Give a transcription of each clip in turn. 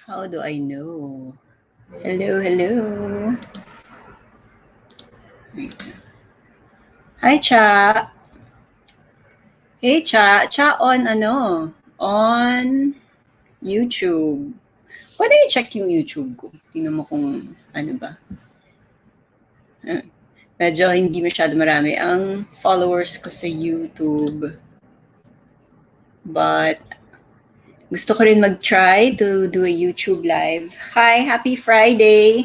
How do I know? Hello, hello. Hi, Cha. Hey, Cha. Cha on ano? On YouTube. Why don't you check yung YouTube ko? Tingnan mo kung ano ba. Medyo hindi masyado marami ang followers ko sa YouTube. But gusto ko rin mag-try to do a YouTube live. Hi, happy Friday.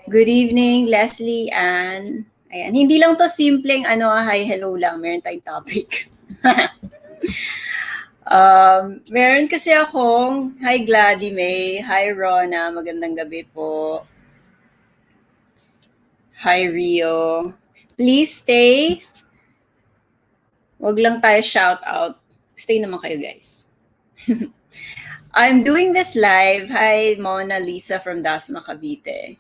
Good evening, Leslie and ayan, hindi lang to simpleng hi, hello lang. Meron tayong topic. Meron kasi akong, hi Gladys May, hi Rona, magandang gabi po. Hi Rio. Please stay. Wag lang tayo shout out. Stay naman kayo guys. I'm doing this live. Hi Mona Lisa from Dasma Cavite.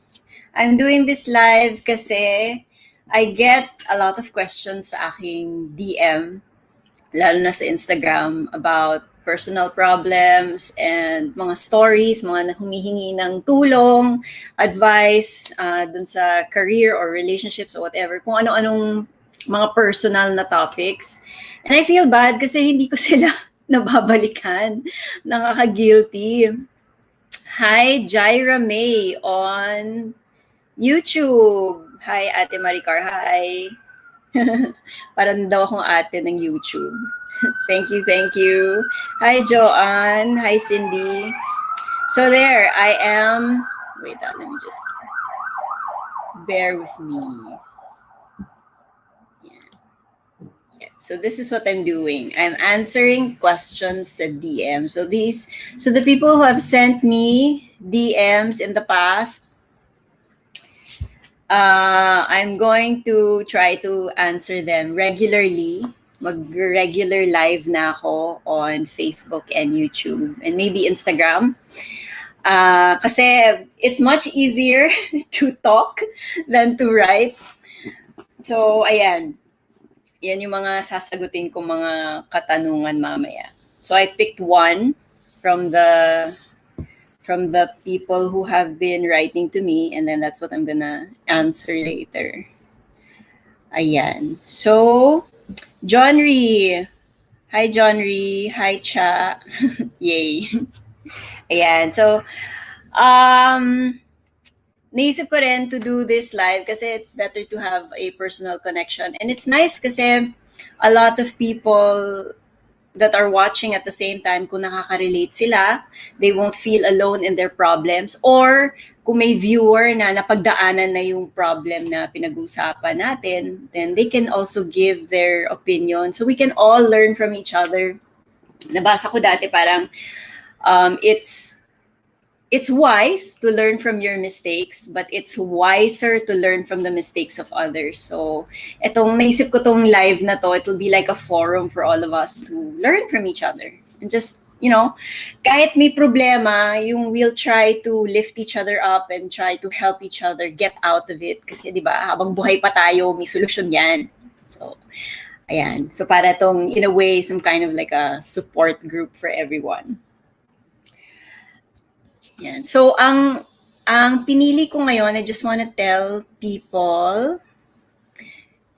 I'm doing this live kasi I get a lot of questions sa aking DM, lalo na sa Instagram, about personal problems and mga stories, mga humihingi ng tulong, advice dun sa career or relationships or whatever, kung ano-anong mga personal na topics. And I feel bad kasi hindi ko sila nababalikan. Nakaka-guilty. Hi, Jaira May on YouTube. Hi, Ate Maricar. Hi. Parang daw akong ate ng YouTube. Thank you, thank you. Hi, Joanne. Hi, Cindy. So there, I am... Wait, let me just... Bear with me. Yeah. So this is what I'm doing. I'm answering questions sa DM. So the people who have sent me DMs in the past, I'm going to try to answer them regularly. Mag-regular live na ako on Facebook and YouTube and maybe Instagram. Kasi it's much easier to talk than to write. So, ayan. Yan yung mga sasagutin ko mga katanungan mamaya. So, I picked one from the people who have been writing to me, and then that's what I'm gonna answer later. Ayan. So, John Ree. Hi, John Ree. Hi, Cha. Yay. Ayan. So, naisip ko rin to do this live kasi it's better to have a personal connection. And it's nice kasi a lot of people that are watching at the same time, kung nakaka-relate sila, they won't feel alone in their problems. Or kung may viewer na napagdaanan na yung problem na pinag-uusapan natin, then they can also give their opinion. So we can all learn from each other. Nabasa ko dati parang it's wise to learn from your mistakes, but it's wiser to learn from the mistakes of others. So, naisip ko tong live na to, it'll be like a forum for all of us to learn from each other. And just, kahit may problema, we'll try to lift each other up and try to help each other get out of it. Kasi, di ba, habang buhay pa tayo, may solusyon yan. So, ayan. So, para tong, in a way, some kind of like a support group for everyone. Yan. So, ang pinili ko ngayon, I just want to tell people,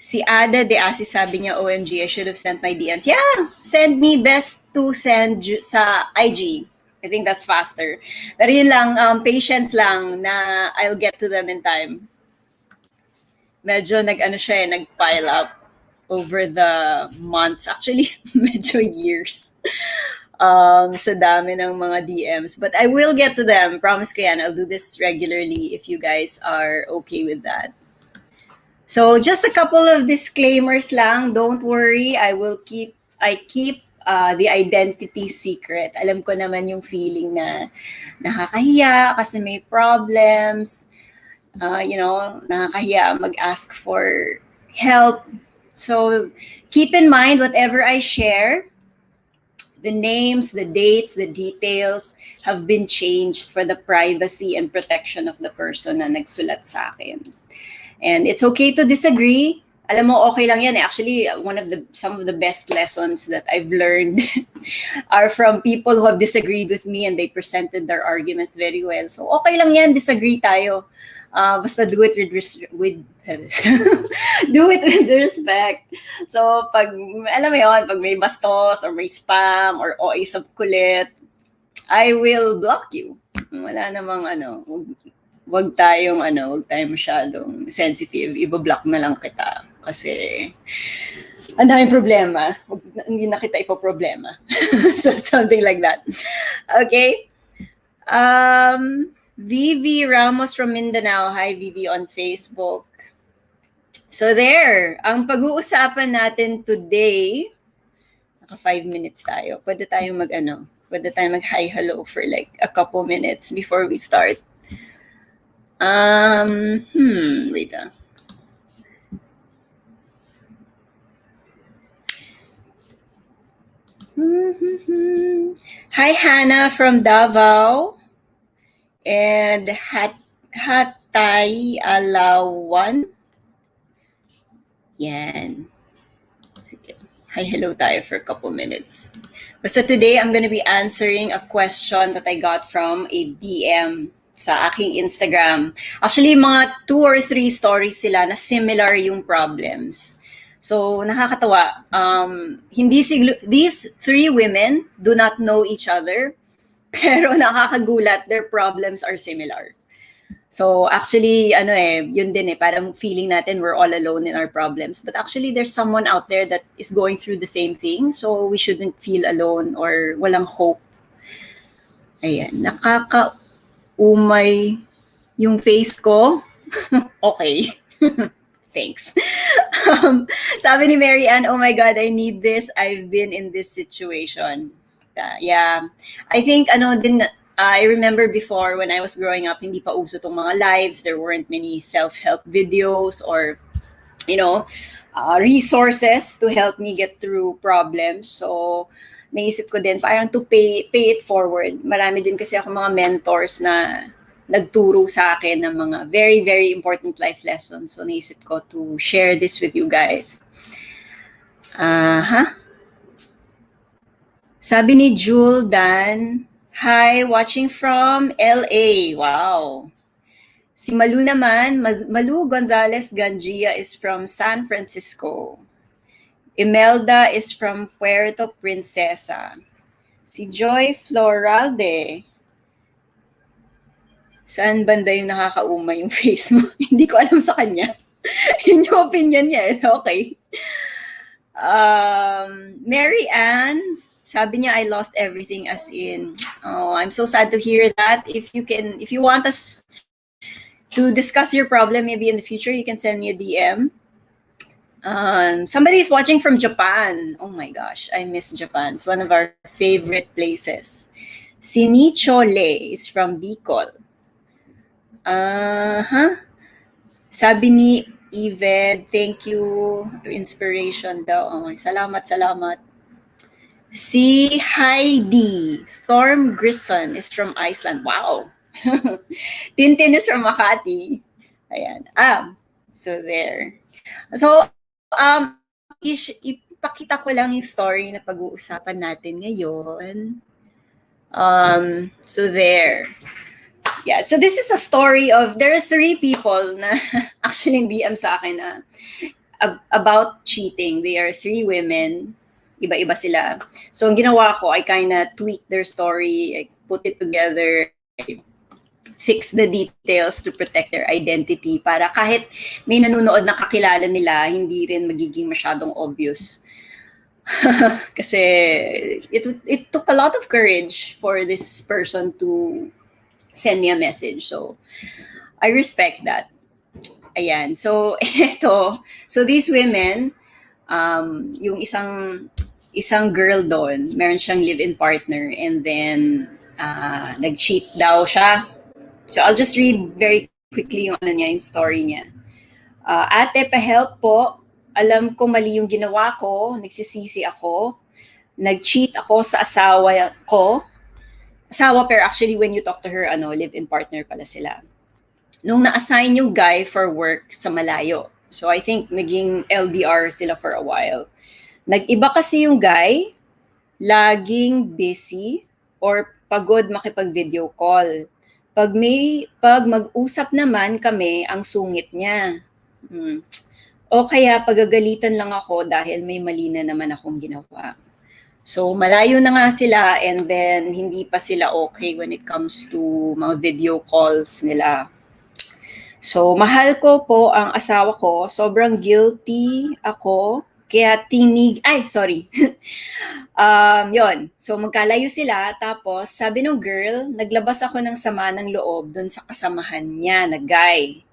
si Ada de Asi sabi niya, OMG, I should have sent my DMs. Yeah, send me, best to send sa IG. I think that's faster. Pero yun lang, patience lang na I'll get to them in time. Medyo nag-pile up over the months. Actually, medyo years. Sa dami ng mga DMs. But I will get to them. Promise ko yan. I'll do this regularly if you guys are okay with that. So just a couple of disclaimers lang. Don't worry. I keep the identity secret. Alam ko naman yung feeling na nakakahiya kasi may problems. Nakakahiya mag-ask for help. So keep in mind whatever I share, the names, the dates, the details have been changed for the privacy and protection of the person na nagsulat sa akin. And it's okay to disagree. alam mo, okay lang yan. Actually, some of the best lessons that I've learned are from people who have disagreed with me and they presented their arguments very well. So, okay lang yan, disagree tayo. Basta do it with do it with respect. So, alam mo yun, pag may bastos or may spam or OA sa kulit, I will block you. Wala namang wag tayong masyadong sensitive. Iba-block na lang kita kasi ang daming problema. Hindi na kita ipoproblema. So something like that. Okay. Vivi Ramos from Mindanao. Hi, Vivi on Facebook. So there, ang pag-uusapan natin today, naka 5 minutes tayo. Pwede tayong mag-hi hello for like a couple minutes before we start. Wait. Hi, Hannah from Davao. And Hatay Alawan. Yan. Hi, hello tayo for a couple minutes. Basta today, I'm gonna be answering a question that I got from a DM sa aking Instagram. Actually, mga 2 or 3 stories sila na similar yung problems. So, nakakatawa. These 3 women do not know each other, pero nakakagulat, their problems are similar. So, actually, yun din parang feeling natin we're all alone in our problems. But actually, there's someone out there that is going through the same thing. So, we shouldn't feel alone or walang hope. Ayan, nakakaumay yung face ko. Okay. Thanks. Sabi ni Mary Ann, oh my God, I need this. I've been in this situation. Yeah. I think, I remember before when I was growing up, hindi pa uso tong mga lives. There weren't many self-help videos or, resources to help me get through problems. So, naisip ko din, parang to pay it forward. Marami din kasi ako mga mentors na nagturo sa akin ng mga very, very important life lessons. So, naisip ko to share this with you guys. Sabi ni Juldan, hi, watching from LA. Wow. Si Malu naman, Malu Gonzalez Gangia is from San Francisco. Imelda is from Puerto Princesa. Si Joy Floralde. Saan banda yung nakakauma yung face mo? Hindi ko alam sa kanya. Yun yung opinion niya. Okay. Mary Ann, sabi niya, I lost everything, as in, oh, I'm so sad to hear that. If you want us to discuss your problem maybe in the future, you can send me a DM. Somebody is watching from Japan. Oh my gosh, I miss Japan. It's one of our favorite places. Si Nichole is from Bicol. Sabi ni Yvette, thank you. Inspiration daw. Oh, salamat. Si Heidi Thorm Grisson is from Iceland. Wow. Tintin is from Makati. Ayan. So there. So, ipakita ko lang yung story na pag-uusapan natin ngayon. So there. Yeah, so this is a story of, there are 3 people na actually DM sa akin na about cheating. They are 3 women. Iba-iba sila. So, ang ginawa ko, I kind of tweaked their story, I put it together, I fix the details to protect their identity para kahit may nanonood na kakilala nila, hindi rin magiging masyadong obvious. Kasi it took a lot of courage for this person to send me a message. So, I respect that. Ayan. So, So, these women, yung isang girl doon, meron siyang live-in partner and then nag-cheat daw siya. So, I'll just read very quickly yung story niya. Ate, pa-help po. Alam ko mali yung ginawa ko. Nagsisisi ako. Nag-cheat ako sa asawa ko. Asawa, pero actually when you talk to her, live-in partner pala sila. Nung na-assign yung guy for work sa malayo. So I think naging LDR sila for a while. Nag-iba kasi yung guy, laging busy or pagod makipag-video call. Pag mag-usap naman kami, ang sungit niya. O kaya pagagalitan lang ako dahil may mali na naman akong ginawa. So malayo na nga sila and then hindi pa sila okay when it comes to mga video calls nila. So mahal ko po ang asawa ko, sobrang guilty ako, kaya yon. So magkalayo sila, tapos sabi ng girl, naglabas ako ng sama ng loob dun sa kasamahan niya na guy.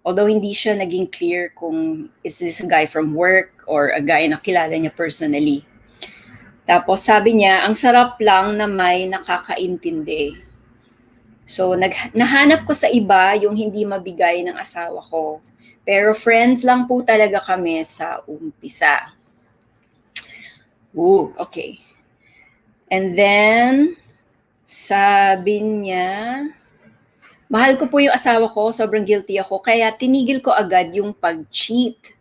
Although hindi siya naging clear kung is this a guy from work or a guy na kilala niya personally. Tapos sabi niya, ang sarap lang na may nakakaintindi. So nahanap ko sa iba yung hindi mabigay ng asawa ko. Pero friends lang po talaga kami sa umpisa. Okay. And then, sabi niya, mahal ko po yung asawa ko, sobrang guilty ako, kaya tinigil ko agad yung pag-cheat.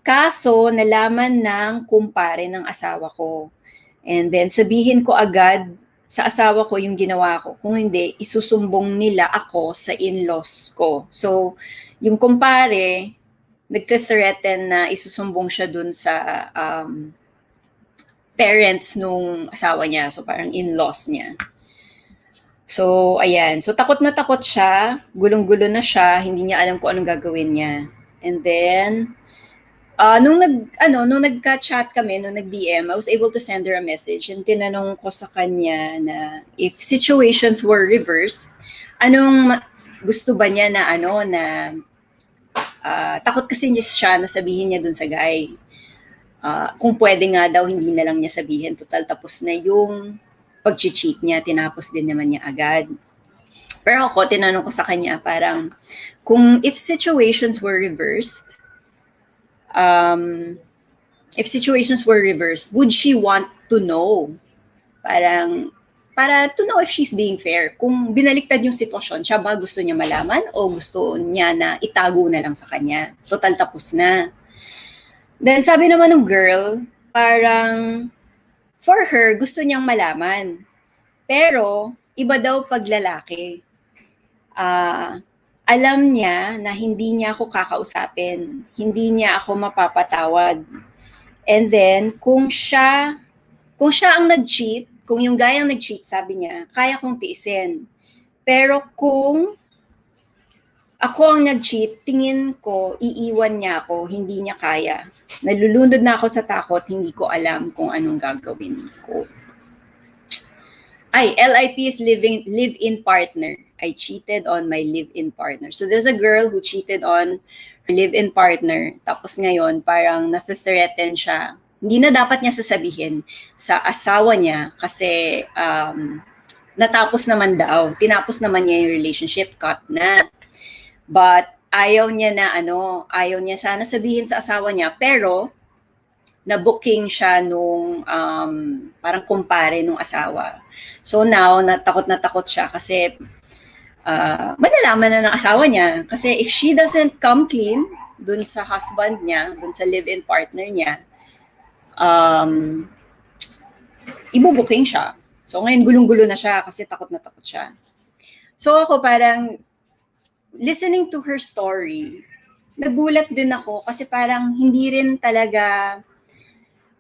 Kaso, nalaman ng kumpare ng asawa ko. And then, sabihin ko agad sa asawa ko yung ginawa ko. Kung hindi, isusumbong nila ako sa in-laws ko. So, yung kumpare, nagte-threaten na isusumbong siya dun sa parents nung asawa niya. So, parang in-laws niya. So, ayan. So, takot na takot siya. Gulong-gulo na siya. Hindi niya alam kung anong gagawin niya. And then, nung nagka-chat kami, nung nag-DM, I was able to send her a message and tinanong ko sa kanya na if situations were reversed, anong gusto ba niya na takot kasi siya na sabihin niya dun sa guy. Kung pwede nga daw, hindi na lang niya sabihin. Total, tapos na yung pag-cheat niya, tinapos din naman niya agad. Pero ako, tinanong ko sa kanya, parang, kung if situations were reversed, would she want to know? Para to know if she's being fair. Kung binaliktad yung sitwasyon, siya ba gusto niya malaman o gusto niya na itago na lang sa kanya? Total, tapos na. Then sabi naman ng girl, parang for her, gusto niyang malaman. Pero, iba daw pag lalaki. Alam niya na hindi niya ako kakausapin. Hindi niya ako mapapatawad. And then, kung siya ang nag-cheat, kung yung guy ang nag-cheat, sabi niya, kaya kong tiisin. Pero kung ako ang nag-cheat, tingin ko, iiwan niya ako, hindi niya kaya. Nalulunod na ako sa takot, hindi ko alam kung anong gagawin ko. LIP is live-in partner. I cheated on my live-in partner. So there's a girl who cheated on her live-in partner. Tapos ngayon, parang nath-threaten siya. Hindi na dapat niya sasabihin sa asawa niya kasi natapos naman daw. Tinapos naman niya yung relationship, cut na. But ayaw niya sana sabihin sa asawa niya, pero na-booking siya nung parang kumpare nung asawa. So now, na takot siya kasi malalaman na ng asawa niya. Kasi if she doesn't come clean dun sa husband niya, dun sa live-in partner niya, ibubuking siya. So ngayon, gulong-gulo na siya kasi takot na takot siya. So ako parang, listening to her story, nagulat din ako kasi parang hindi rin talaga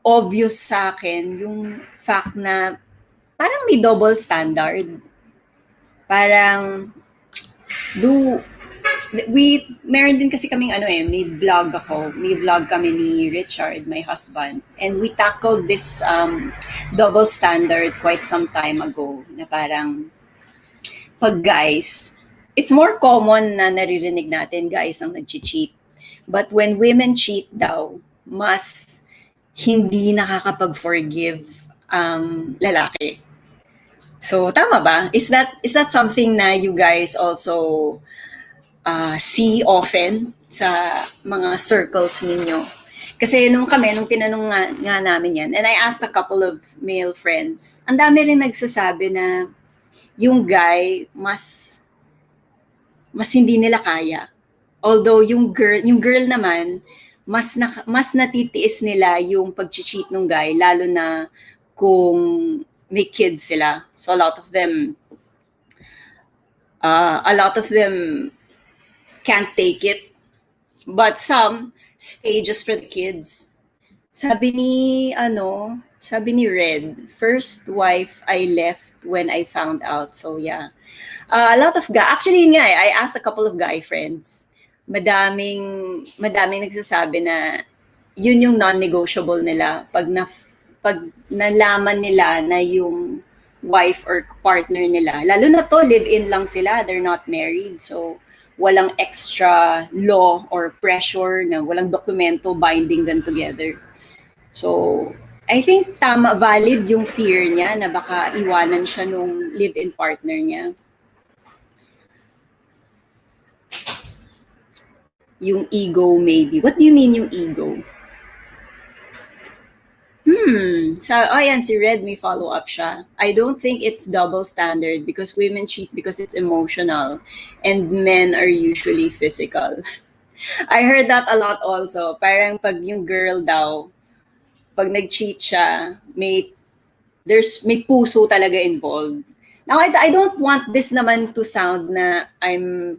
obvious sa akin yung fact na parang may double standard. Parang meron din kasi kaming may vlog kami ni Richard, my husband, and we tackled this double standard quite some time ago na parang pag guys, it's more common na naririnig natin guys ang nag-cheat. But when women cheat daw, mas hindi nakakapag-forgive ang lalaki. So, tama ba? Is that something na you guys also see often sa mga circles ninyo? Kasi nung tinanong nga namin yan, and I asked a couple of male friends, ang dami rin nagsasabi na yung guy mas hindi nila kaya. Although yung girl naman, mas natitiis nila yung pag-cheat ng guy, lalo na kung may kids sila. So a lot of them can't take it, but some stay just for the kids. Sabi ni Red, first wife I left when I found out. So yeah. A lot of guy, actually yun nga I asked a couple of guy friends. Madaming nagsasabi na yun yung non-negotiable nila pag nalaman nila na yung wife or partner nila. Lalo na to, live-in lang sila, they're not married. So walang extra law or pressure na walang dokumento binding them together. So, I think valid yung fear niya na baka iwanan siya nung live-in partner niya. Yung ego maybe. What do you mean yung ego? Ayan, si Red may follow-up siya. I don't think it's double standard because women cheat because it's emotional and men are usually physical. I heard that a lot also. Parang pag yung girl daw, pag nag-cheat siya, may puso talaga involved. Now, I don't want this naman to sound na I'm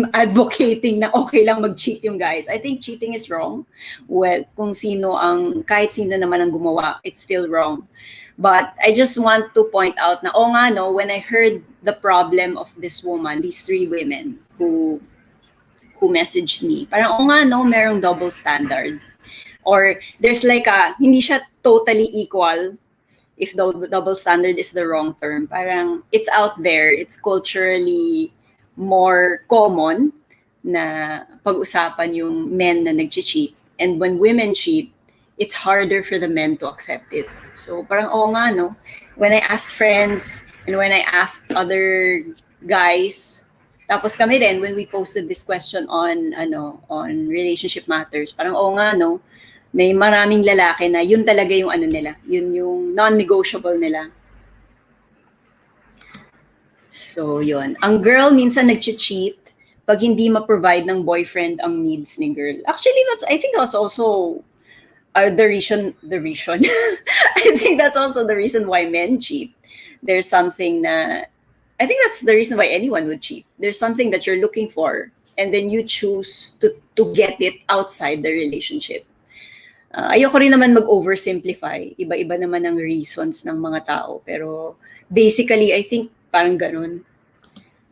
advocating na okay lang mag-cheat yung guys. I think cheating is wrong. Well, kahit sino naman ang gumawa, it's still wrong. But I just want to point out na, when I heard the problem of this woman, these three women who messaged me, parang, merong double standard. Or there's hindi siya totally equal, if the double standard is the wrong term. Parang it's out there, it's culturally more common na pag-usapan yung men na nag-cheat. And when women cheat, it's harder for the men to accept it. So parang when I asked friends and when I asked other guys, tapos kami din when we posted this question on relationship matters, parang may maraming lalaki na yun talaga yung nila, yun yung non-negotiable nila. So, yun. Ang girl minsan nag-cheat pag hindi ma-provide ng boyfriend ang needs ni girl. Actually, I think that's also the reason. I think that's also the reason why men cheat. There's something I think that's the reason why anyone would cheat. There's something that you're looking for, and then you choose to get it outside the relationship. Ayoko rin naman mag-oversimplify. Iba-iba naman ang reasons ng mga tao. Pero basically, I think parang ganun.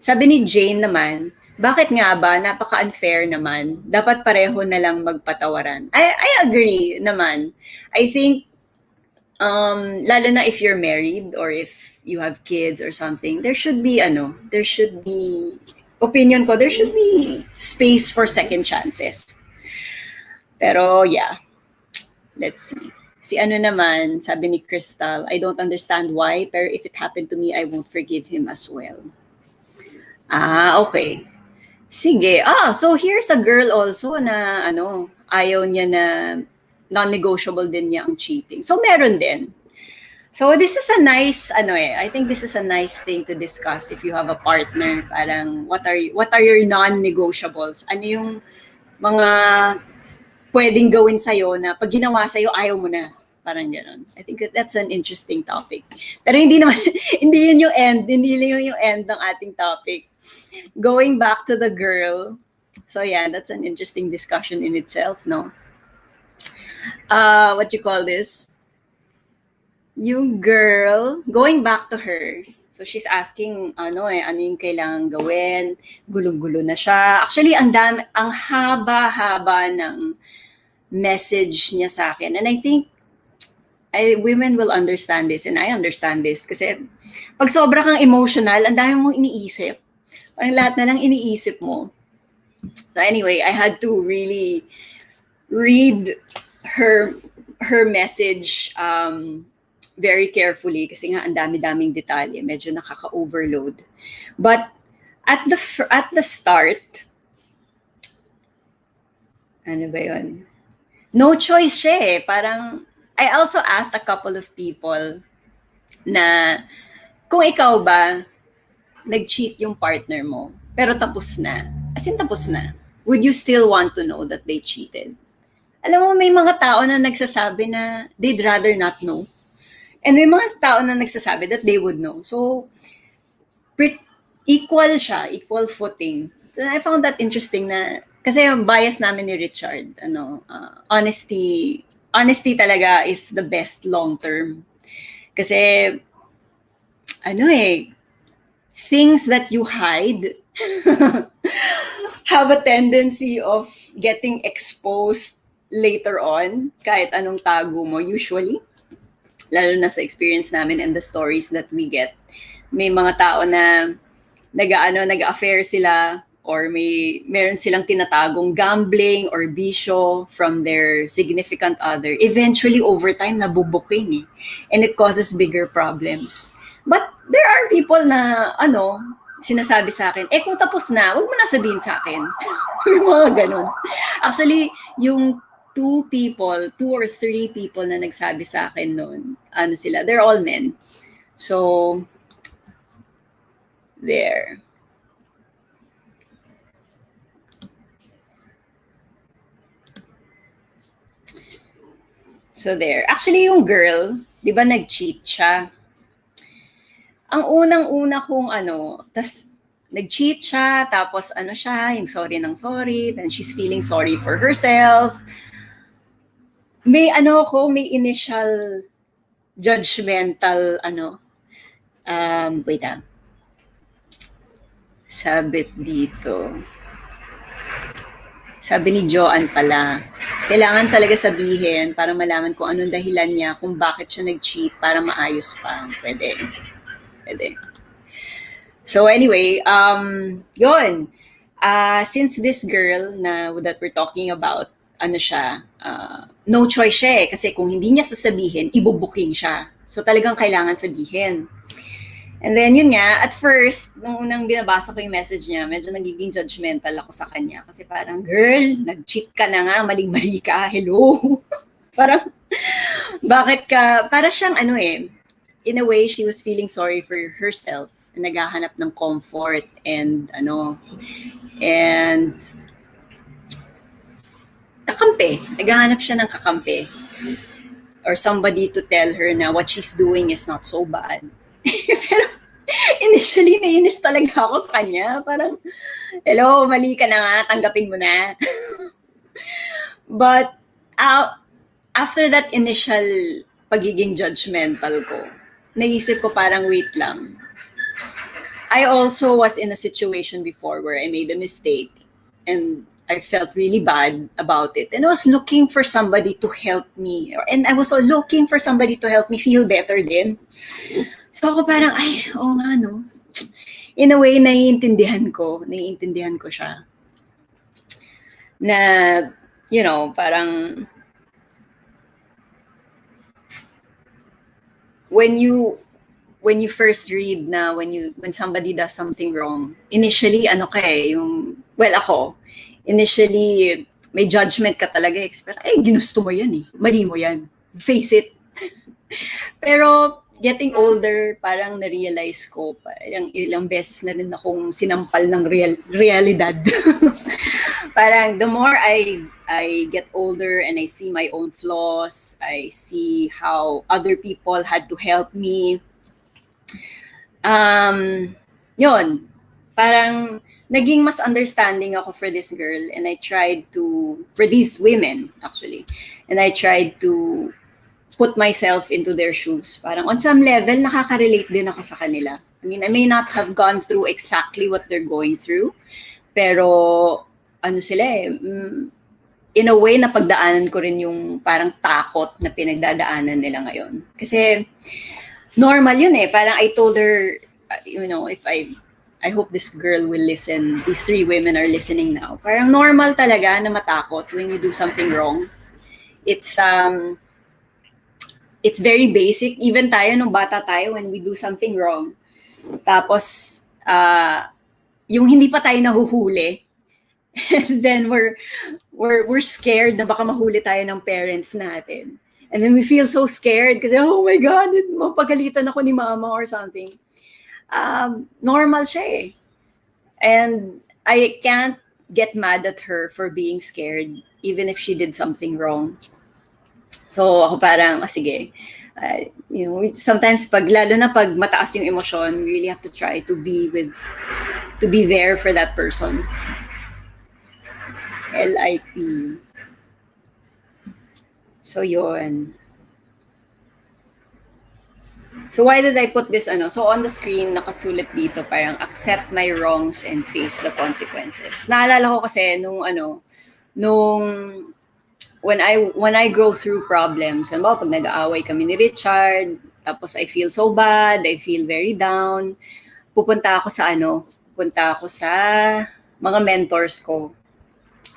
Sabi ni Jane naman, bakit nga ba? Napaka-unfair naman. Dapat pareho na lang magpatawaran. I agree naman. I think, lalo na if you're married or if you have kids or something, there should be opinion ko, there should be space for second chances. Pero yeah. Let's see. Si naman, sabi ni Crystal, I don't understand why, pero if it happened to me, I won't forgive him as well. Okay. Sige. So here's a girl also na ayaw niya na non-negotiable din niya ang cheating. So meron din. So this is a nice I think this is a nice thing to discuss if you have a partner. Parang what are your non-negotiables? Ano yung mga pwedeng gawin sa'yo na pag ginawa sa'yo, ayaw mo na. Parang gano'n. I think that's an interesting topic. Pero hindi naman, hindi yun yung end ng ating topic. Going back to the girl, so yeah, that's an interesting discussion in itself, no? What you call this? Yung girl, going back to her, so she's asking, ano yung kailangan gawin, gulong-gulo na siya. Actually, ang haba-haba ng message niya sa akin. And I think women will understand this and I understand this kasi pag sobra kang emotional, ang dami mong iniisip. Parang lahat na lang iniisip mo. So anyway, I had to really read her message very carefully kasi nga ang dami-daming detalye, medyo nakaka-overload. But at the start, ano ba yun? No choice siya eh. Parang, I also asked a couple of people na kung ikaw ba, nag-cheat yung partner mo, pero tapos na. as in tapos na, would you still want to know that they cheated? Alam mo, may mga tao na nagsasabi na they'd rather not know. And may mga tao na nagsasabi that they would know. So, equal siya, equal footing. So, I found that interesting na, kasi yung bias namin ni Richard, honesty talaga is the best long term. Kasi, things that you hide have a tendency of getting exposed later on, kahit anong tago mo, usually. Lalo na sa experience namin and the stories that we get. May mga tao na nag-affair sila or meron silang tinatagong gambling or bisyo from their significant other. Eventually, over time, nabubuking eh. And it causes bigger problems. But there are people na, sinasabi sa akin, kung tapos na, wag mo na sabihin sa akin. Yung mga ganun. Actually, yung two or three people na nagsabi sa akin noon, they're all men. So, there. So there. Actually, yung girl, di ba nag-cheat siya? Ang unang-una kong nag-cheat siya, tapos yung sorry ng sorry, then she's feeling sorry for herself. May initial judgmental, wait sabit dito. Sabi ni Joanne pala, kailangan talaga sabihin para malaman kung anong dahilan niya, kung bakit siya nag-cheat para maayos pa. Pwede. So anyway, yun. Since this girl that we're talking about, no choice siya kasi kung hindi niya sasabihin, ibubuking siya. So talagang kailangan sabihin. And then yun nga, at first, nung unang binabasa ko yung message niya, medyo nagiging judgmental ako sa kanya. Kasi parang, girl, nag-cheat ka na nga, maling-mali ka, hello. Parang, bakit ka, para siyang in a way, she was feeling sorry for herself. Naghahanap ng comfort and kakampi. Naghahanap siya ng kakampi. Or somebody to tell her na what she's doing is not so bad. Pero initially, nainis talaga ako sa kanya. Parang, hello, mali ka na nga, tanggapin mo na. But, after that initial pagiging judgmental ko, naisip ko parang wait lang. I also was in a situation before where I made a mistake and I felt really bad about it. And I was looking for somebody to help me. And I was looking for somebody to help me feel better din. So ako parang, oo nga no. In a way, naiintindihan ko siya. Na, parang, when you first read na when somebody does something wrong, initially, ako, initially, may judgment ka talaga. Pero, ginusto mo yan eh. Mali mo yan. Face it. Pero, getting older, parang na-realize ko, ilang beses na rin akong sinampal ng realidad. Parang the more I get older and I see my own flaws, I see how other people had to help me. Yun, parang naging mas understanding ako for this girl and for these women actually, and I tried to put myself into their shoes. Parang on some level, nakaka-relate din ako sa kanila. I mean, I may not have gone through exactly what they're going through, pero in a way, napagdaanan ko rin yung parang takot na pinagdadaanan nila ngayon. Kasi normal yun eh. Parang I told her, if I hope this girl will listen, these three women are listening now. Parang normal talaga na matakot when you do something wrong. It's very basic. Even tayo, nung bata tayo, when we do something wrong, tapos, yung hindi pa tayo nahuhuli, and then we're scared na baka mahuli tayo ng parents natin. And then we feel so scared kasi, oh my God, mapagalitan ako ni mama or something. Normal siya eh. And I can't get mad at her for being scared even if she did something wrong. So ako parang, sige. Sometimes lalo na pag mataas yung emosyon, we really have to try to be there for that person. LIP. So yun. So why did I put this So on the screen, nakasulat dito parang accept my wrongs and face the consequences. Naalala ko kasi nung when I go through problems, pag nag-aaway kami ni Richard, tapos I feel so bad, I feel very down, pupunta ako sa mga mentors ko.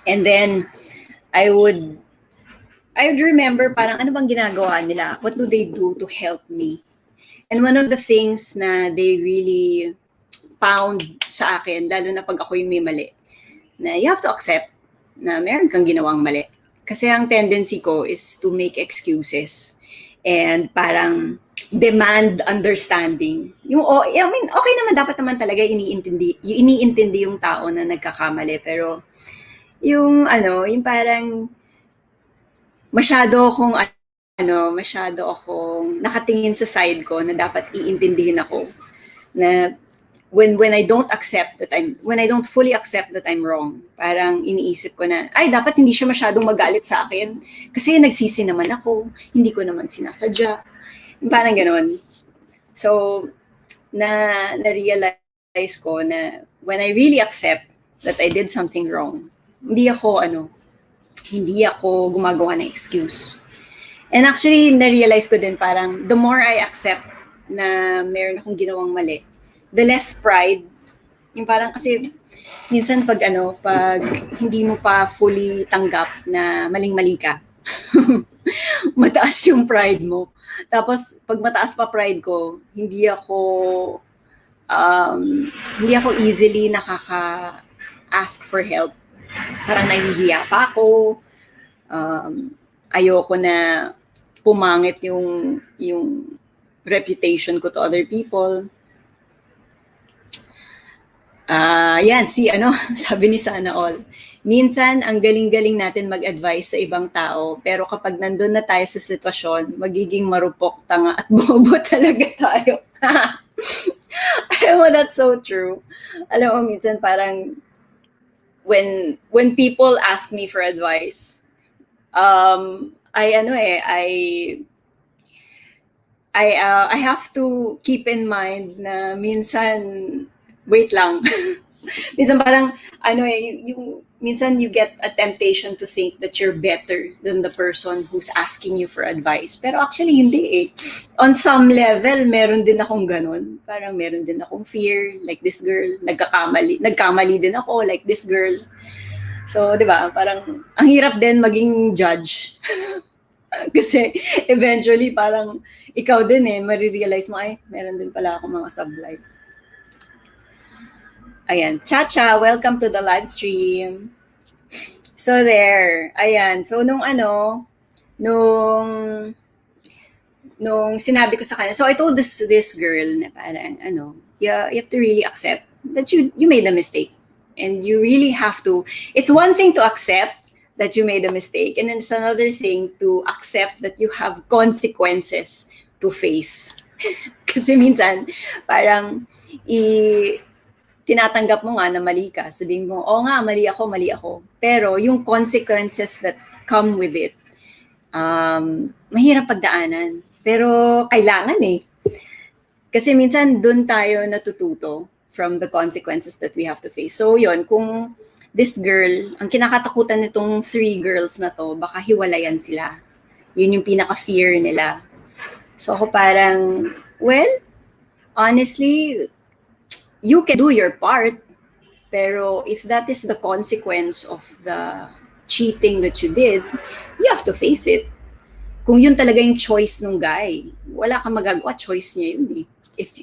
And then I would remember parang ano bang ginagawa nila? What do they do to help me? And one of the things na they really pound sa akin, lalo na pag ako yung may mali, na you have to accept na meron kang ginawang mali. Kasi ang tendency ko is to make excuses and parang demand understanding. Okay naman, dapat naman talaga iniintindi yung tao na nagkakamali. Pero yung parang masyado akong nakatingin sa side ko na dapat iintindihin ako na when I don't fully accept that I'm wrong, parang iniisip ko na, dapat hindi siya masyadong magalit sa akin kasi nagsisi naman ako, hindi ko naman sinasadya. Parang ganon. So, na-realize ko na when I really accept that I did something wrong, hindi ako gumagawa ng excuse. And actually, na-realize ko din parang the more I accept na meron akong ginawang mali, the less pride. Yung parang kasi minsan pag hindi mo pa fully tanggap na maling-mali ka, mataas yung pride mo. Tapos pag mataas pa pride ko, hindi ako easily nakaka-ask for help. Parang nahihiya pa ako. Ayoko na pumangit yung reputation ko to other people. Yan, sabi ni Sana All. Minsan, ang galing-galing natin mag-advise sa ibang tao, pero kapag nandun na tayo sa sitwasyon, magiging marupok, tanga at bobo talaga tayo. Alam mo, that's so true. Alam mo, minsan parang when people ask me for advice, I have to keep in mind na minsan, wait lang. Minsan parang, minsan you get a temptation to think that you're better than the person who's asking you for advice. Pero actually, hindi eh. On some level, meron din akong ganun. Parang meron din akong fear, like this girl. Nagkamali din ako, like this girl. So, di ba, parang ang hirap din maging judge. Kasi eventually, parang ikaw din marirealize mo, meron din pala ako mga sublight. Ayan, Chacha, welcome to the live stream. So there, ayan. So nung sinabi ko sa kanya, so I told this girl na parang you have to really accept that you made a mistake. And you really have to, it's one thing to accept that you made a mistake, and then it's another thing to accept that you have consequences to face. Kasi minsan, parang tinatanggap mo nga na mali ka. Sabihin mo, nga, mali ako. Pero yung consequences that come with it, mahirap pagdaanan. Pero kailangan Kasi minsan dun tayo natututo from the consequences that we have to face. So yun, kung this girl, ang kinakatakutan nitong 3 girls na to, baka hiwalayan sila. Yun yung pinaka-fear nila. So ako parang, well, honestly, you can do your part, pero if that is the consequence of the cheating that you did, you have to face it. Kung yun talaga yung choice ng guy, wala kang magagawa, choice niya yun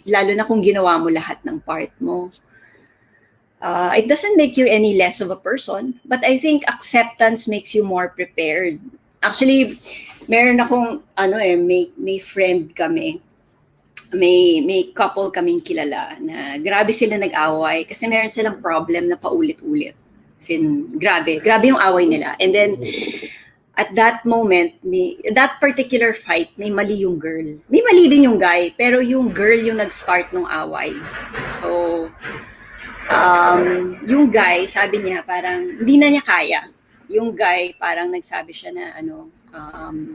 lalo na kung ginawa mo lahat ng part mo. It doesn't make you any less of a person, but I think acceptance makes you more prepared. Actually, meron akong, may friend kami may couple kaming kilala na grabe sila nag-away kasi meron silang problem na paulit-ulit. Grabe yung away nila. And then, at that moment, that particular fight, may mali yung girl. May mali din yung guy, pero yung girl yung nag-start ng away. So, yung guy, sabi niya, parang hindi na niya kaya. Yung guy, parang nagsabi siya na,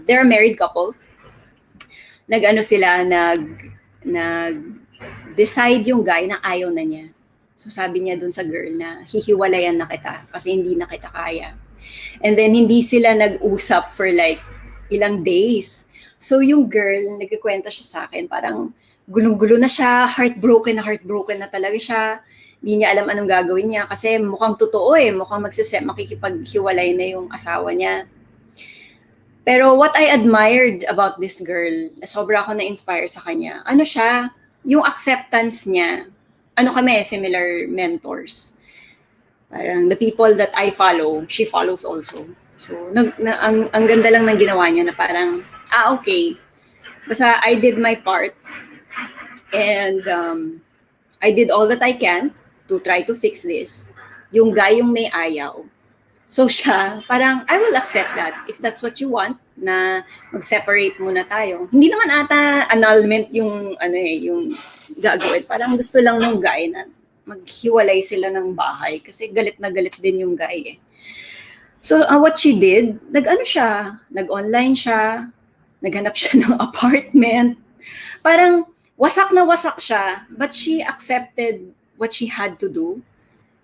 they're a married couple. Nag-decide yung guy na ayaw na niya. So sabi niya dun sa girl na hihiwalayan na kita kasi hindi na kita kaya. And then hindi sila nag-usap for like ilang days. So yung girl, nagkikwento siya sa akin, parang gulong-gulo na siya, heartbroken na talaga siya. Hindi niya alam anong gagawin niya kasi mukhang totoo mukhang makikipaghiwalay na yung asawa niya. Pero what I admired about this girl, sobra ako na-inspire sa kanya, siya, yung acceptance niya, kami, similar mentors. Parang the people that I follow, she follows also. So, ang ganda lang ng ginawa niya na parang, okay. Basta I did my part and I did all that I can to try to fix this. Yung guy yung may ayaw. So siya, parang, I will accept that. If that's what you want, na mag-separate muna tayo. Hindi naman ata annulment yung, yung gagawin. Parang gusto lang ng guy na maghiwalay sila ng bahay kasi galit na galit din yung guy So what she did, nag-online siya, naghanap siya ng apartment. Parang wasak na wasak siya, but she accepted what she had to do.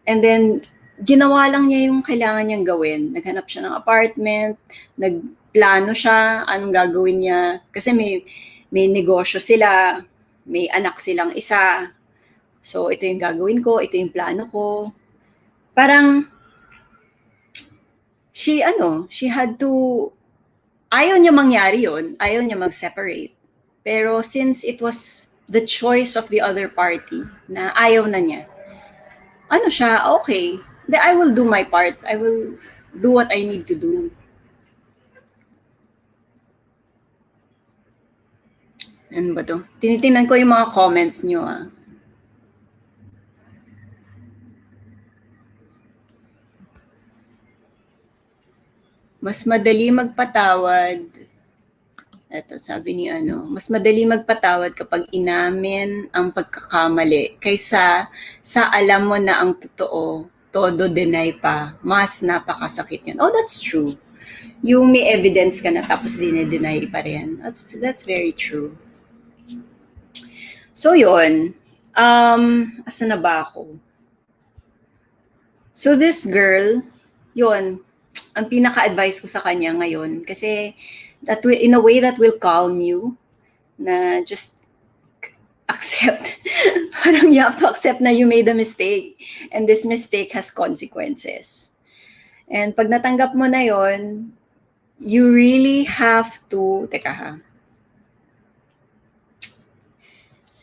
And then, ginawa lang niya yung kailangan niyang gawin. Naghanap siya ng apartment, nagplano siya, anong gagawin niya. Kasi may negosyo sila, may anak silang isa. So, ito yung gagawin ko, ito yung plano ko. Parang, she had to, ayaw niya mangyari yun, ayaw niya mag-separate. Pero since it was the choice of the other party, na ayaw na niya, siya, okay, I will do my part. I will do what I need to do. Ano ba to? Tinitingnan ko yung mga comments nyo Mas madali magpatawad. Ito, sabi ni mas madali magpatawad kapag inamin ang pagkakamali kaysa sa alam mo na ang totoo, todo deny pa, mas napakasakit yan. Oh, that's true. Yung may evidence ka na tapos dinedeny pa rin. That's very true. So yun, asa na ba ako? So this girl, yun, ang pinaka-advice ko sa kanya ngayon, kasi in a way that will calm you, na just accept. Parang you have to accept na you made a mistake. And this mistake has consequences. And pag natanggap mo na yon, you really have to,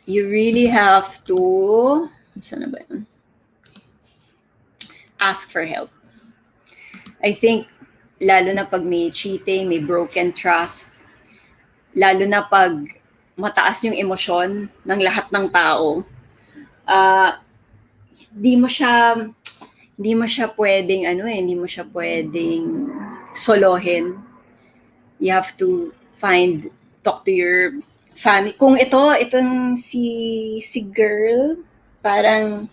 you really have to, saan na ba yun? Ask for help. I think, lalo na pag may cheating, may broken trust, lalo na pag mataas yung emosyon ng lahat ng tao, hindi mo siya pwedeng hindi mo siya pwedeng solohin. You have to talk to your family. Kung itong si girl, parang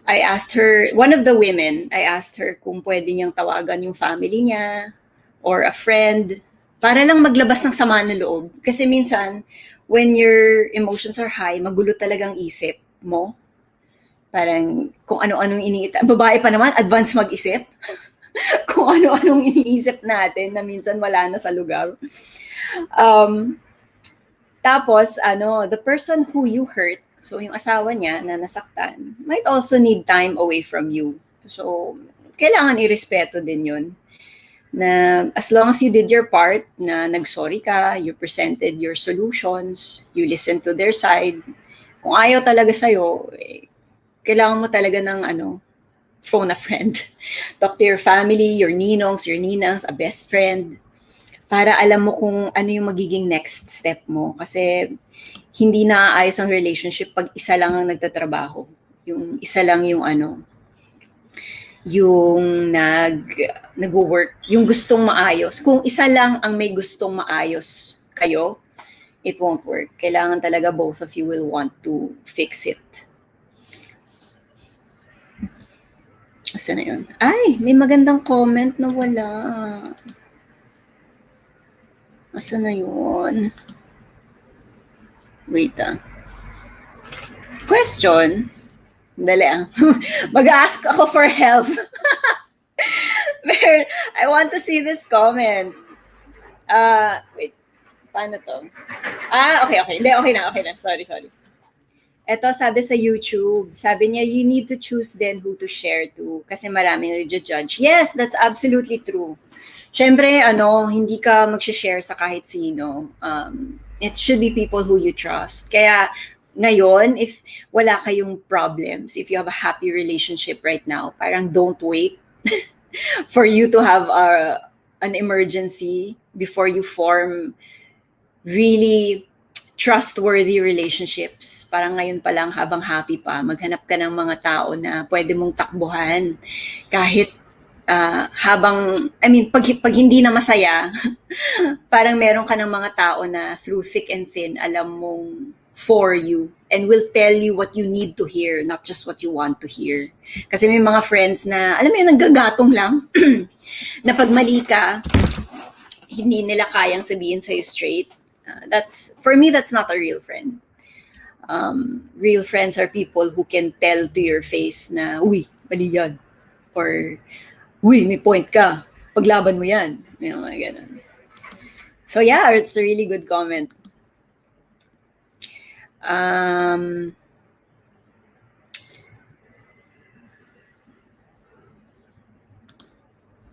I asked her, one of the women, I asked her kung pwede niyang tawagan yung family niya or a friend para lang maglabas ng sama ng loob. Kasi minsan, when your emotions are high, magulo talagang isip mo. Parang kung ano-anong iniisip. Babae pa naman, advance mag-isip. Kung ano-anong iniisip natin na minsan wala na sa lugar. Tapos, the person who you hurt, so yung asawa niya na nasaktan, might also need time away from you. So, kailangan irespeto din yun. Na as long as you did your part, na nag-sorry ka, you presented your solutions, you listened to their side. Kung ayaw talaga sa'yo, kailangan mo talaga ng phone a friend. Talk to your family, your ninongs, your ninangs, a best friend, para alam mo kung ano yung magiging next step mo. Kasi hindi naaayos ang relationship pag isa lang ang nagtatrabaho. Yung isa lang yung yung nag-work, yung gustong maayos. Kung isa lang ang may gustong maayos kayo, it won't work. Kailangan talaga both of you will want to fix it. Asa na yun? Ay, may magandang comment na wala. Asa na yun? Wait Question? Dali Mag-ask ako for help. I want to see this comment. Wait. Paano to? Okay. Hindi, okay na. Sorry. Ito, sabi sa YouTube, sabi niya, you need to choose then who to share to kasi marami nag-judge. Yes, that's absolutely true. Siyempre, hindi ka mag-share sa kahit sino. It should be people who you trust. Kaya, ngayon, if wala kayong problems, if you have a happy relationship right now, parang don't wait for you to have an emergency before you form really trustworthy relationships. Parang ngayon pa lang, habang happy pa, maghanap ka ng mga tao na pwede mong takbuhan. Kahit pag hindi na masaya, parang meron ka ng mga tao na through thick and thin, alam mong for you and will tell you what you need to hear, not just what you want to hear. Kasi may mga friends na, alam mo yun, nanggagatong lang, na pag mali ka, hindi nila kayang sabihin sa'yo straight. For me, that's not a real friend. Real friends are people who can tell to your face na, uy, mali yan. Or, uy, may point ka. Paglaban mo yan. Mga ganun. So yeah, it's a really good comment.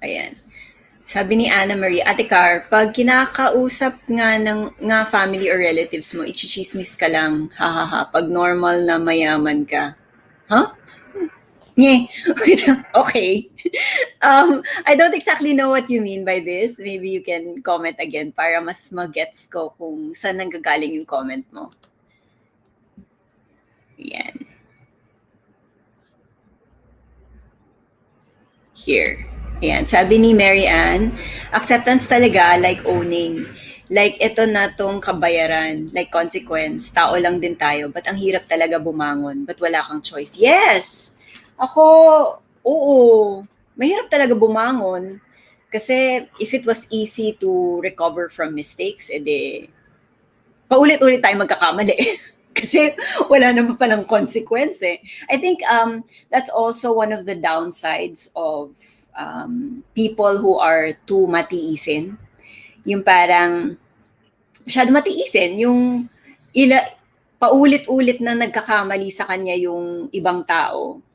Ayan. Sabi ni Anna Marie, Ate Car, pag kinakausap nga family or relatives mo, ichichismis ka lang, hahaha, pag normal na mayaman ka. Huh? Nye. Okay. I don't exactly know what you mean by this. Maybe you can comment again para mas mag-gets ko kung saan nanggagaling yung comment mo. Yan. Here. Ayan. Sabi ni Mary Ann, acceptance talaga like owning. Like ito na tong kabayaran, like consequence. Tao lang din tayo, but ang hirap talaga bumangon. But wala kang choice. Yes! Ako, oo. Mahirap talaga bumangon. Kasi if it was easy to recover from mistakes, edi paulit-ulit tayo magkakamali. Kasi wala naman palang consequence eh. I think that's also one of the downsides of people who are too matiisin. Yung parang masyado matiisin. Yung paulit-ulit na nagkakamali sa kanya yung ibang tao.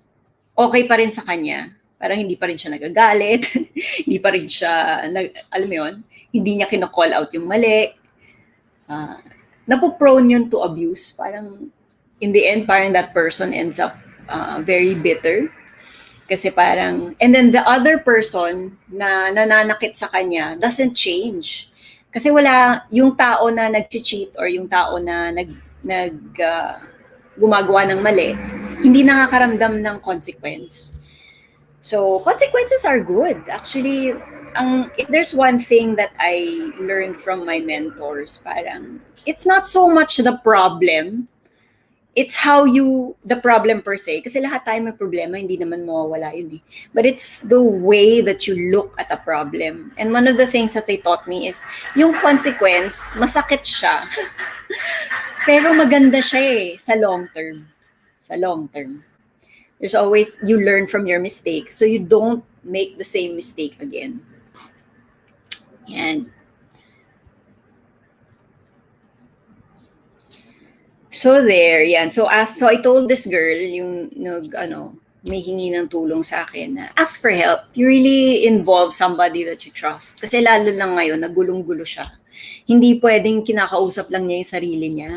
Okay pa rin sa kanya. Parang hindi pa rin siya nagagalit. Hindi pa rin siya, alam mo yun, hindi niya kino-call out yung mali. Napo-prone yun to abuse. Parang, in the end, parang that person ends up very bitter. Kasi parang, and then the other person na nananakit sa kanya doesn't change. Kasi wala, yung tao na nag-cheat or yung tao na gumagawa ng mali, hindi nakakaramdam ng consequence. So, consequences are good. Actually, if there's one thing that I learned from my mentors, parang, it's not so much the problem, it's how the problem per se. Kasi lahat tayo may problema, hindi naman mawawala yun eh. But it's the way that you look at a problem. And one of the things that they taught me is, yung consequence, masakit siya. Pero maganda siya eh, sa long term. Sa long term. There's always, you learn from your mistakes, so you don't make the same mistake again. Yan. So there, yan. So I told this girl, yung may hingi ng tulong sa akin na ask for help. You really involve somebody that you trust. Kasi lalo lang ngayon, nagulong-gulo siya. Hindi pwedeng kinakausap lang niya yung sarili niya.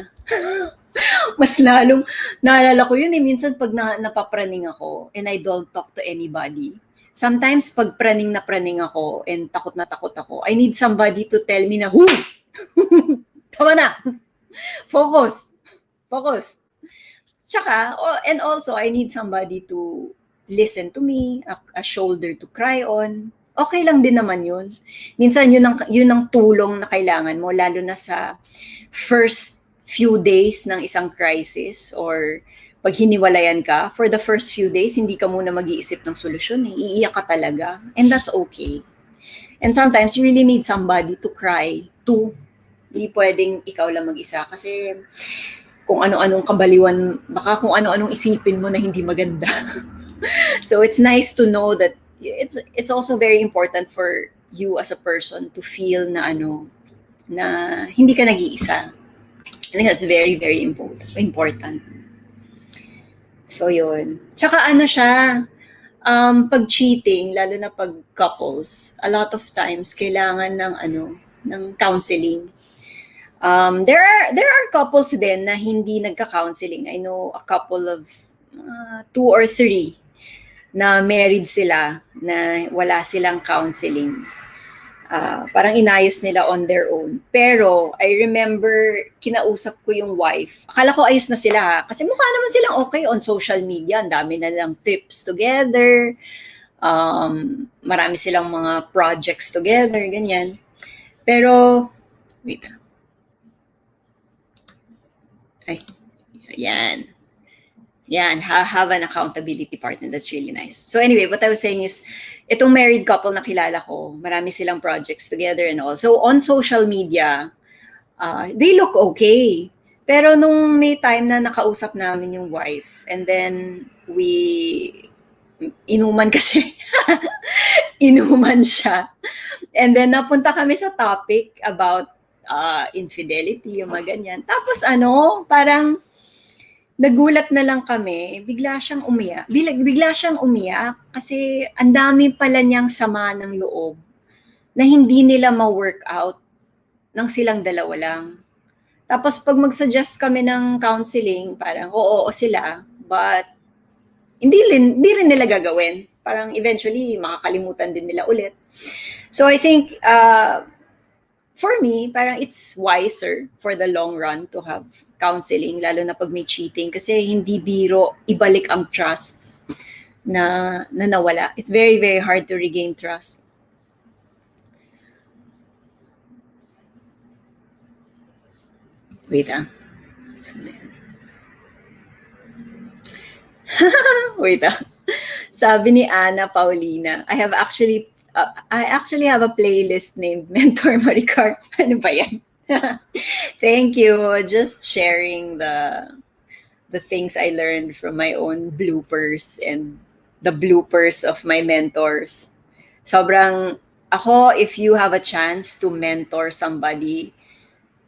Mas lalong, naalala ko yun eh, minsan pag napapraning ako and I don't talk to anybody. Sometimes pag praning na praning ako and takot na takot ako, I need somebody to tell me na, tama na, focus. Focus. Tsaka, and also, I need somebody to listen to me, a shoulder to cry on. Okay lang din naman yun. Minsan, yun ang tulong na kailangan mo, lalo na sa first few days ng isang crisis or pag hiniwalayan ka, for the first few days, hindi ka muna mag-iisip ng solusyon. Iiyak ka talaga. And that's okay. And sometimes, you really need somebody to cry to. Hindi pwedeng ikaw lang mag-isa. Kasi kung ano-anong kabaliwan, baka kung ano-anong isipin mo na hindi maganda. So it's nice to know that it's also very important for you as a person to feel na na hindi ka nag-iisa. I think that's very, very important. So yun. Tsaka siya, pag cheating, lalo na pag couples, a lot of times kailangan ng counseling. There are couples din na hindi nagka-counseling. I know a couple of 2 or 3 na married sila na wala silang counseling. Parang inayos nila on their own. Pero I remember kinausap ko yung wife. Akala ko ayos na sila kasi mukha naman silang okay on social media. Ang dami na lang trips together. Marami silang mga projects together, ganyan. Pero wait. Yan, have an accountability partner. That's really nice. So anyway, what I was saying is, itong married couple na kilala ko, marami silang projects together and all. So on social media, they look okay. Pero nung may time na nakausap namin yung wife, and then inuman kasi. Inuman siya. And then napunta kami sa topic about infidelity, yung mga ganyan. Tapos parang nagulat na lang kami, bigla siyang umiyak kasi ang dami pala niyang sama ng loob na hindi nila ma-work out nang silang dalawa lang. Tapos pag mag-suggest kami ng counseling, parang oo sila, but hindi rin nila gagawin. Parang eventually makakalimutan din nila ulit. So I think for me, parang it's wiser for the long run to have counseling, lalo na pag may cheating. Kasi hindi biro ibalik ang trust na nawala. It's very, very hard to regain trust. Wait. Wait. Sabi ni Ana Paulina, I actually have a playlist named Mentor Maricar. Ano ba yan? Thank you. Just sharing the things I learned from my own bloopers and the bloopers of my mentors. Sobrang ako, if you have a chance to mentor somebody,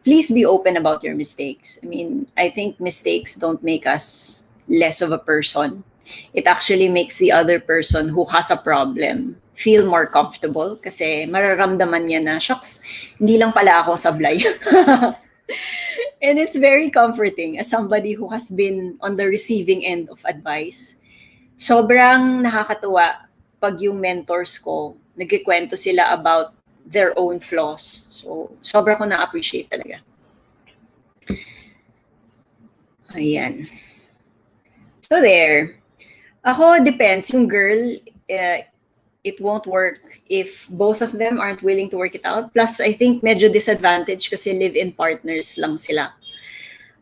please be open about your mistakes. I mean, I think mistakes don't make us less of a person. It actually makes the other person who has a problem feel more comfortable kasi mararamdaman niya na, shucks, hindi lang pala ako sablay. And it's very comforting as somebody who has been on the receiving end of advice. Sobrang nakakatuwa pag yung mentors ko, nagkikwento sila about their own flaws. So, sobrang ko na-appreciate talaga. Ayan. So there. Ako, depends. Yung girl, it won't work if both of them aren't willing to work it out. Plus, I think medyo disadvantage kasi live-in partners lang sila.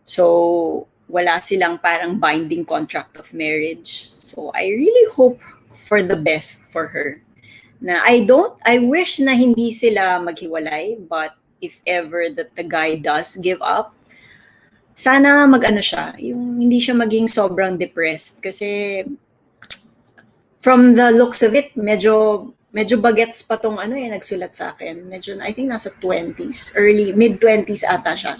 So, wala silang parang binding contract of marriage. So, I really hope for the best for her. Na I wish na hindi sila maghiwalay, but if ever that the guy does give up, sana siya, yung hindi siya maging sobrang depressed. Kasi from the looks of it, medyo bagets pa tong nagsulat sa akin. Medyo, I think nasa 20s, mid-20s ata siya.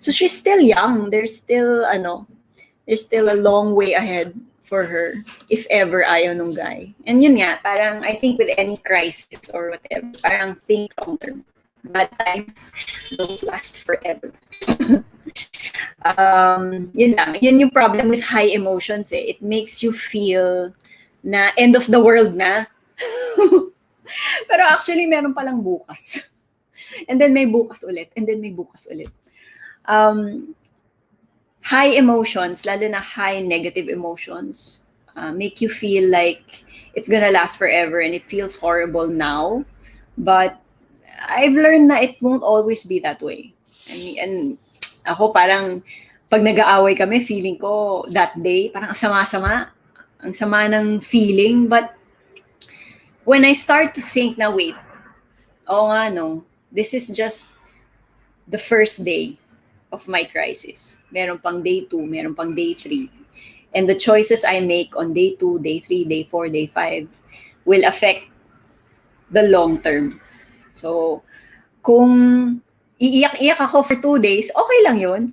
So she's still young. There's still a long way ahead for her if ever ayaw nung guy. And yun nga, parang I think with any crisis or whatever, parang think long term. Bad times don't last forever. Yun lang. Yun yung problem with high emotions eh. It makes you feel na end of the world na. Pero actually, meron palang bukas. And then may bukas ulit. And then may bukas ulit. high emotions, lalo na high negative emotions, make you feel like it's gonna last forever and it feels horrible now. But I've learned na it won't always be that way. I mean, and ako parang pag nag-aaway kami, feeling ko that day, parang sama-sama. Ang sama ng feeling. But when I start to think na, wait, oo nga no, this is just the first day of my crisis. Meron pang day 2, meron pang day 3. And the choices I make on day 2, day 3, day 4, day 5 will affect the long term. So, kung iiyak-iyak ako for 2 days, okay lang yun.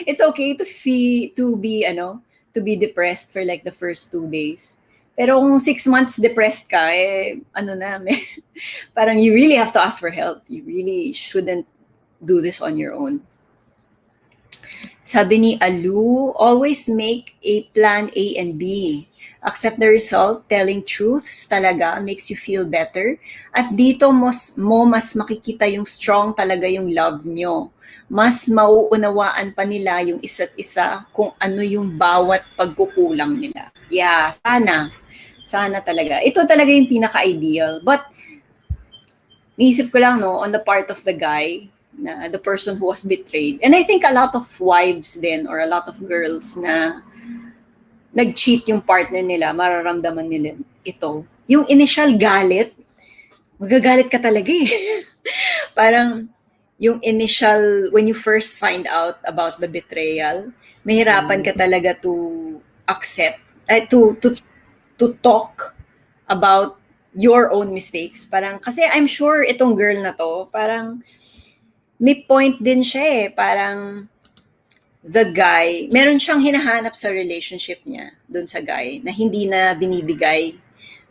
It's okay to be depressed for like the first 2 days. Pero kung 6 months depressed ka, ano na, parang you really have to ask for help. You really shouldn't do this on your own. Sabi ni Alu, always make a plan A and B. Accept the result, telling truths talaga makes you feel better. At dito mas makikita yung strong talaga yung love nyo. Mas mauunawaan pa nila yung isa't isa kung ano yung bawat pagkukulang nila. Yeah, sana. Sana talaga. Ito talaga yung pinaka-ideal. But, naisip ko lang, no, on the part of the guy, na the person who was betrayed. And I think a lot of wives din or a lot of girls na nag-cheat yung partner nila, mararamdaman nila ito. Yung initial galit, magagalit ka talaga eh. Parang yung initial, when you first find out about the betrayal, mahirapan ka talaga to accept, to talk about your own mistakes. Parang, kasi I'm sure itong girl na to, parang may point din siya eh. Parang the guy, meron siyang hinahanap sa relationship niya dun sa guy na hindi na binibigay.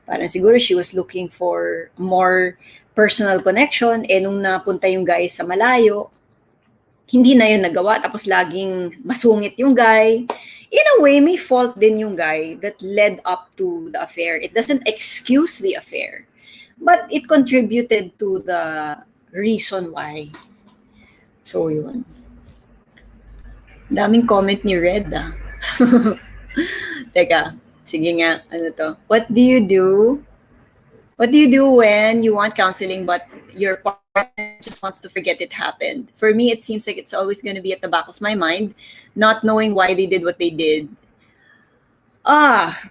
Parang siguro she was looking for more personal connection. Eh nung napunta yung guy sa malayo, hindi na yun nagawa. Tapos laging masungit yung guy. In a way, may fault din yung guy that led up to the affair. It doesn't excuse the affair. But it contributed to the reason why. So, yun. Daming comment ni Red, ah. Teka, sige nga, ano to? What do you do? What do you do when you want counseling but your partner just wants to forget it happened? For me, it seems like it's always going to be at the back of my mind, not knowing why they did what they did.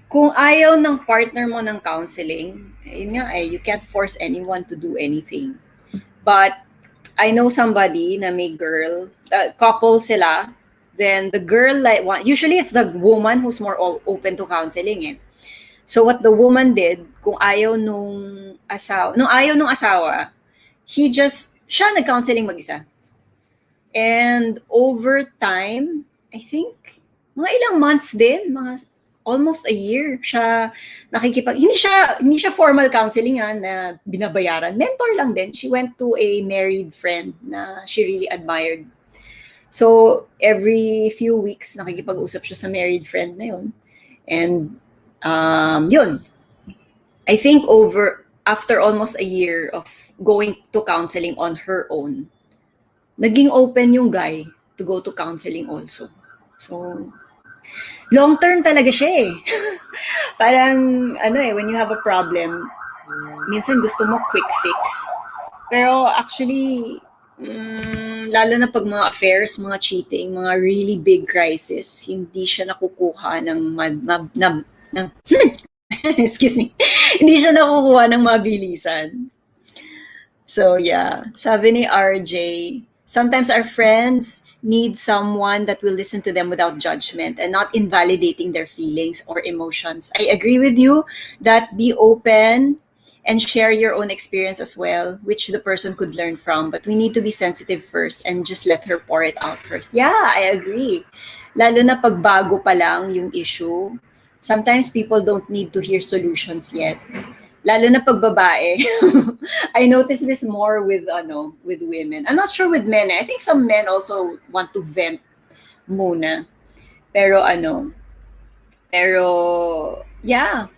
Kung ayaw ng partner mo ng counseling, yun nga you can't force anyone to do anything. But I know somebody na may girl, couple sila, then the girl usually it's the woman who's more open to counseling eh. So what the woman did, kung ayaw nung asawa, siya nag-counseling mag-isa. And over time, I think, mga ilang months din, mga almost a year siya hindi siya formal counseling na binabayaran. Mentor lang din. She went to a married friend na she really admired. So every few weeks nakikipag-usap siya sa married friend na yun. And yun. I think after almost a year of going to counseling on her own, naging open yung guy to go to counseling also. So long term talaga siya eh. Parang, when you have a problem, minsan gusto mo quick fix. Pero actually, lalo na pag mga affairs, mga cheating, mga really big crisis, hindi siya nakukuha ng excuse me, hindi siya nakukuha ng mabilisan. So yeah, sabi ni RJ, sometimes our friends need someone that will listen to them without judgment and not invalidating their feelings or emotions. I agree with you that be open and share your own experience as well, which the person could learn from. But we need to be sensitive first and just let her pour it out first. Yeah, I agree. Lalo na pag bago pa lang yung issue, sometimes people don't need to hear solutions yet. Lalo na pag babae. I notice this more with women. I'm not sure with men. I think some men also want to vent muna. Pero yeah.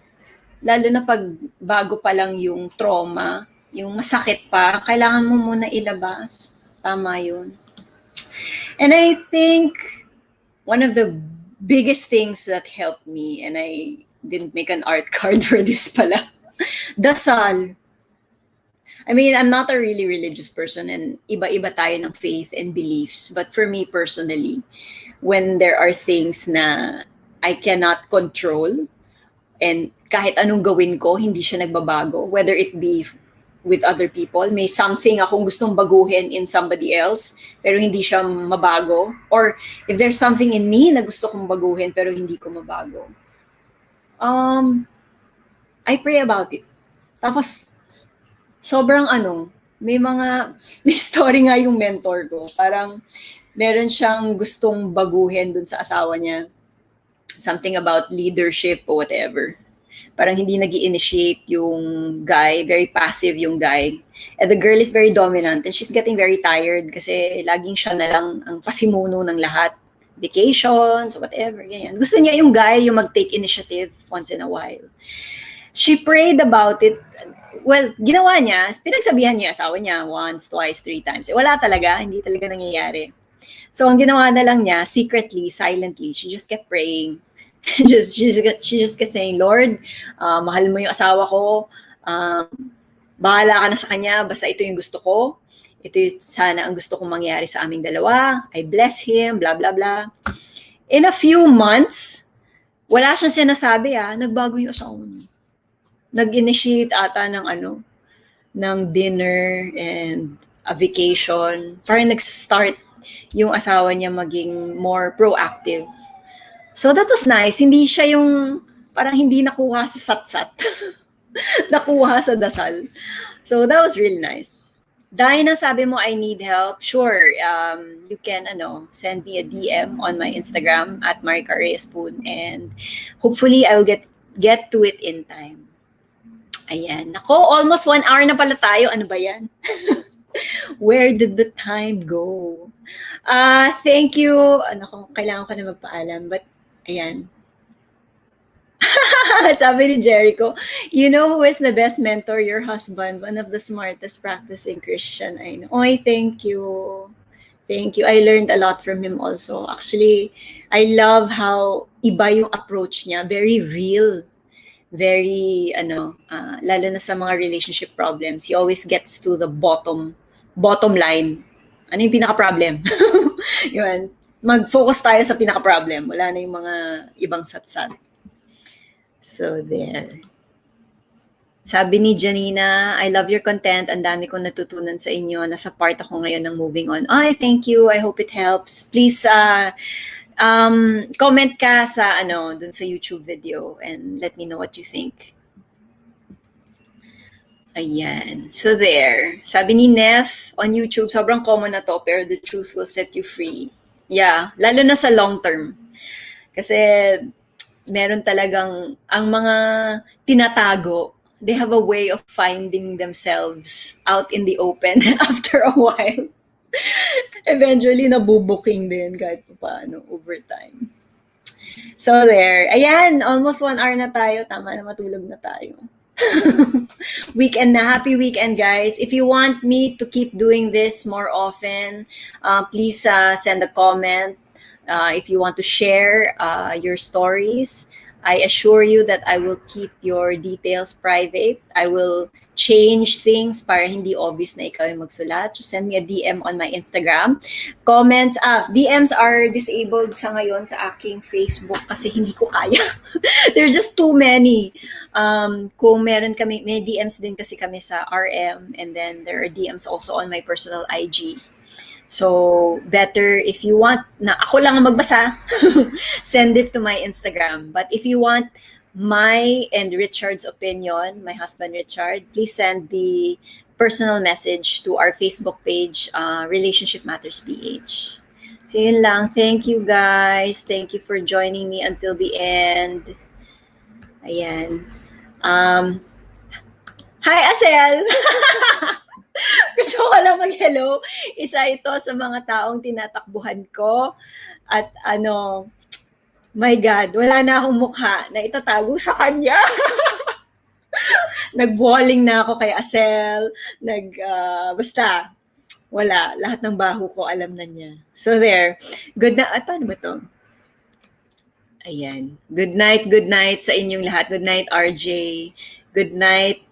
Lalo na pag bago pa lang yung trauma, yung masakit pa, kailangan mo muna ilabas. Tama yun. And I think one of the biggest things that helped me, and I didn't make an art card for this pala, dasal. I mean, I'm not a really religious person and iba-iba tayo ng faith and beliefs. But for me personally, when there are things na I cannot control and kahit anong gawin ko, hindi siya nagbabago, whether it be with other people, may something akong gustong baguhin in somebody else, pero hindi siya mabago. Or if there's something in me na gusto kong baguhin, pero hindi ko mabago, I pray about it. Tapos, sobrang may story nga yung mentor ko. Parang, meron siyang gustong baguhin dun sa asawa niya. Something about leadership or whatever. Parang hindi nag-i-initiate yung guy, very passive yung guy. And the girl is very dominant and she's getting very tired kasi laging siya na lang ang pasimuno ng lahat. Vacations, whatever, ganyan. Gusto niya yung guy yung mag-take initiative once in a while. She prayed about it. Well, ginawa niya, pinagsabihan niya asawa niya once, twice, 3 times. Wala talaga, hindi talaga nangyayari. So, ang ginawa na lang niya, secretly, silently, she just kept praying. she just kept saying, Lord, mahal mo yung asawa ko, bahala ka na sa kanya, basta ito yung gusto ko. Ito yung sana ang gusto kong mangyari sa aming dalawa. I bless him, blah, blah, blah. In a few months, wala siyang sinasabi, nagbago yung asawa niya. Nag-initiate ata ng dinner and a vacation. Parang nag-start yung asawa niya maging more proactive. So that was nice. Hindi siya yung parang hindi nakuha sa satsat. Nakuha sa dasal. So that was really nice. Dahil na sabi mo, I need help, sure, you can send me a DM on my Instagram at @maricareyespoon and hopefully I will get to it in time. Ayan. Nako, almost 1 hour na pala tayo. Ano ba yan? Where did the time go? Thank you. Kailangan ko na magpaalam. But, ayan. Sabi ni Jericho, you know who is the best mentor? Your husband. One of the smartest practicing Christian I know. Oy, thank you. Thank you. I learned a lot from him also. Actually, I love how iba yung approach niya. Very real. Very lalo na sa mga relationship problems, he always gets to the bottom line. Ano yung pinaka-problem? Yun. Mag-focus tayo sa pinaka-problem. Wala na yung mga ibang satsat. So there. Sabi ni Janina, I love your content. Ang dami kong natutunan sa inyo. Nasa part ako ngayon ng moving on. Ay, thank you. I hope it helps. Please comment ka sa dun sa YouTube video and let me know what you think. Ayan. So there. Sabi ni Neth on YouTube, sobrang common na to, pero the truth will set you free. Yeah, lalo na sa long term. Kasi meron talagang ang mga tinatago, they have a way of finding themselves out in the open after a while. Eventually, nabubuking din kahit paano over time. So there. Ayan, almost 1 hour na tayo. Tama na, matulog na tayo. Weekend na. Happy weekend, guys. If you want me to keep doing this more often, please send a comment. If you want to share your stories, I assure you that I will keep your details private. I will change things para hindi obvious na ikaw yung magsulat. Just send me a DM on my Instagram. Comments, DMs are disabled sa ngayon sa aking Facebook kasi hindi ko kaya. There's just too many. Kung meron kami, may DMs din kasi kami sa RM and then there are DMs also on my personal IG. So, better if you want na ako lang ang magbasa, send it to my Instagram. But if you want my and Richard's opinion, my husband Richard, please send the personal message to our Facebook page, Relationship Matters PH. So, yun lang. Thank you, guys. Thank you for joining me until the end. Ayan. Hi, Asel! Gusto ko lang mag-hello. Isa ito sa mga taong tinatakbuhan ko. At my God, wala na akong mukha na itatago sa kanya. Nag-walling na ako kay Asel. Basta, wala. Lahat ng baho ko, alam na niya. So there. Good na, paano ba to? Ayan. Good night sa inyong lahat. Good night, RJ. Good night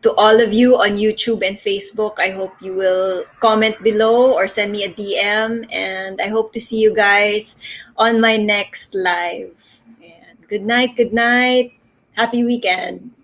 to all of you on YouTube and Facebook. I hope you will comment below or send me a DM. And I hope to see you guys on my next live. And good night. Good night. Happy weekend.